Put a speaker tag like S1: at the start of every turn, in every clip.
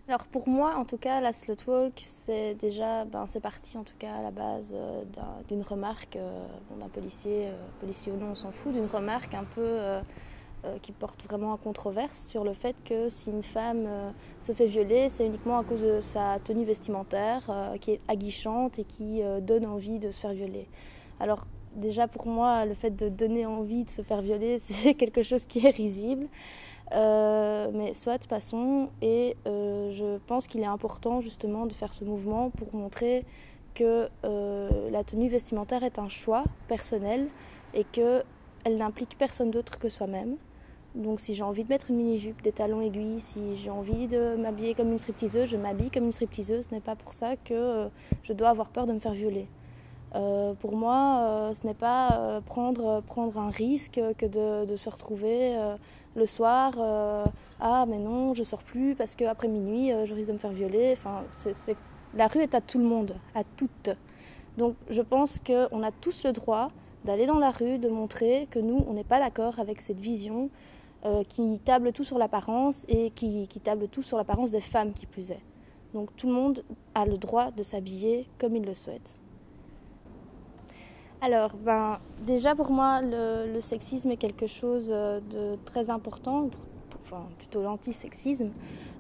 S1: Alors pour moi, en tout cas, la slut walk, c'est déjà, c'est parti en tout cas à la base d'une remarque d'un policier, policier ou non, on s'en fout, d'une remarque un peu qui porte vraiment à controverse sur le fait que si une femme se fait violer, c'est uniquement à cause de sa tenue vestimentaire qui est aguichante et qui donne envie de se faire violer. Alors déjà pour moi, le fait de donner envie de se faire violer, c'est quelque chose qui est risible. Mais soit, passons. Et je pense qu'il est important justement de faire ce mouvement pour montrer que la tenue vestimentaire est un choix personnel et qu'elle n'implique personne d'autre que soi-même. Donc si j'ai envie de mettre une mini-jupe, des talons aiguilles, si j'ai envie de m'habiller comme une stripteaseuse, je m'habille comme une stripteaseuse. Ce n'est pas pour ça que je dois avoir peur de me faire violer. Pour moi, ce n'est pas prendre un risque que de se retrouver le soir, ah mais non, je sors plus parce qu'après minuit, je risque de me faire violer. Enfin, la rue est à tout le monde, à toutes. Donc je pense qu'on a tous le droit d'aller dans la rue, de montrer que nous, on n'est pas d'accord avec cette vision qui table tout sur l'apparence et qui table tout sur l'apparence des femmes qui plus est. Donc tout le monde a le droit de s'habiller comme il le souhaite. Alors, déjà pour moi, le sexisme est quelque chose de très important, enfin plutôt l'antisexisme.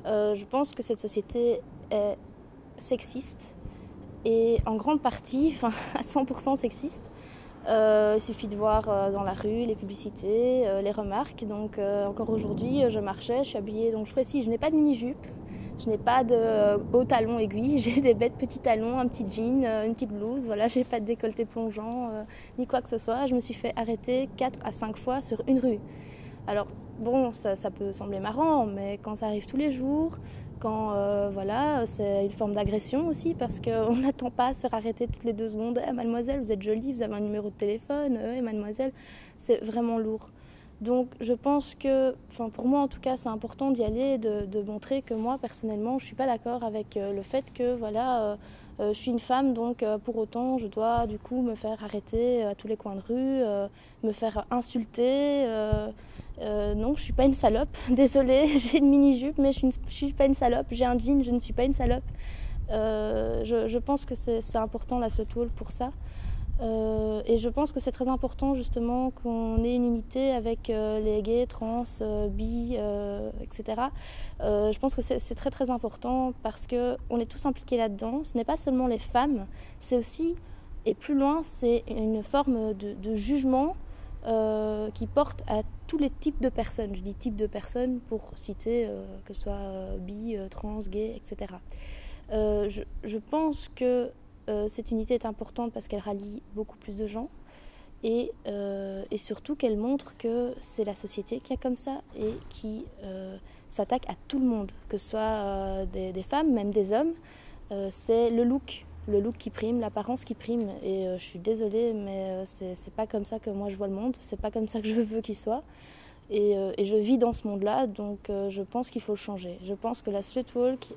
S1: Je pense que cette société est sexiste et en grande partie, enfin à 100% sexiste. Il suffit de voir dans la rue les publicités, les remarques. Donc encore aujourd'hui, je marchais, je suis habillée, donc je précise, je n'ai pas de mini-jupe. Je n'ai pas de hauts talons aiguilles, j'ai des bêtes petits talons, un petit jean, une petite blouse, voilà, j'ai pas de décolleté plongeant, ni quoi que ce soit. Je me suis fait arrêter 4 à 5 fois sur une rue. Alors bon, ça peut sembler marrant, mais quand ça arrive tous les jours, quand voilà, c'est une forme d'agression aussi, parce qu'on n'attend pas à se faire arrêter toutes les 2 secondes. Eh, mademoiselle, vous êtes jolie, vous avez un numéro de téléphone, mademoiselle, c'est vraiment lourd. Donc je pense que, pour moi en tout cas, c'est important d'y aller, de montrer que moi personnellement, je ne suis pas d'accord avec le fait que voilà, je suis une femme, donc pour autant je dois du coup me faire arrêter à tous les coins de rue, me faire insulter. Non, je ne suis pas une salope, désolée, j'ai une mini-jupe, mais je ne suis pas une salope, j'ai un jean, je ne suis pas une salope. Je pense que c'est important la slut walk pour ça. Et je pense que c'est très important justement qu'on ait une unité avec les gays, trans, bi, etc. Je pense que c'est très très important parce qu'on est tous impliqués là-dedans. Ce n'est pas seulement les femmes, c'est aussi, et plus loin, c'est une forme de jugement qui porte à tous les types de personnes. Je dis type de personnes pour citer que ce soit bi, trans, gay, etc. Je pense que cette unité est importante parce qu'elle rallie beaucoup plus de gens et surtout qu'elle montre que c'est la société qui est comme ça et qui s'attaque à tout le monde, que ce soit des femmes, même des hommes. C'est le look qui prime, l'apparence qui prime. Et je suis désolée, mais c'est pas comme ça que moi je vois le monde, c'est pas comme ça que je veux qu'il soit. Et je vis dans ce monde-là, donc je pense qu'il faut le changer. Je pense que la slut walk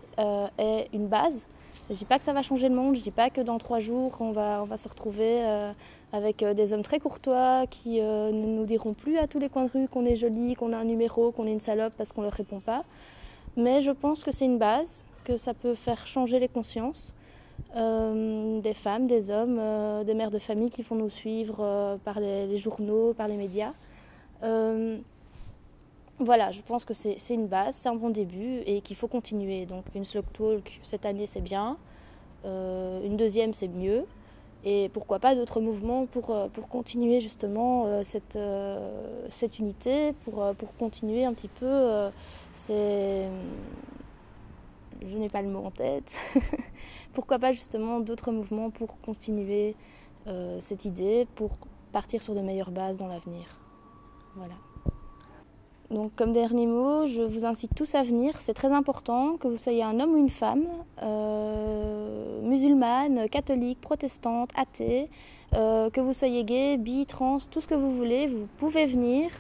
S1: est une base. Je ne dis pas que ça va changer le monde, je ne dis pas que dans 3 jours on va se retrouver avec des hommes très courtois qui ne nous diront plus à tous les coins de rue qu'on est jolie, qu'on a un numéro, qu'on est une salope parce qu'on ne leur répond pas. Mais je pense que c'est une base, que ça peut faire changer les consciences des femmes, des hommes, des mères de famille qui vont nous suivre par les journaux, par les médias. Voilà, je pense que c'est une base, c'est un bon début et qu'il faut continuer. Donc une slut walk cette année c'est bien, une deuxième c'est mieux. Et pourquoi pas d'autres mouvements pour continuer justement cette unité, pour continuer un petit peu. Je n'ai pas le mot en tête. Pourquoi pas justement d'autres mouvements pour continuer cette idée, pour partir sur de meilleures bases dans l'avenir. Voilà. Donc comme dernier mot, je vous incite tous à venir. C'est très important que vous soyez un homme ou une femme, musulmane, catholique, protestante, athée, que vous soyez gay, bi, trans, tout ce que vous voulez, vous pouvez venir.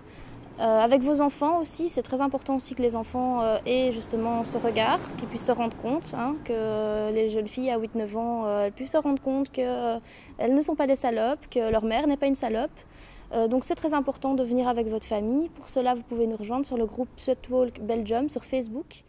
S1: Avec vos enfants aussi, c'est très important aussi que les enfants aient justement ce regard, qu'ils puissent se rendre compte, que les jeunes filles à 8-9 ans elles puissent se rendre compte qu'elles ne sont pas des salopes, que leur mère n'est pas une salope. Donc c'est très important de venir avec votre famille. Pour cela, vous pouvez nous rejoindre sur le groupe Slut Walk Belgium sur Facebook.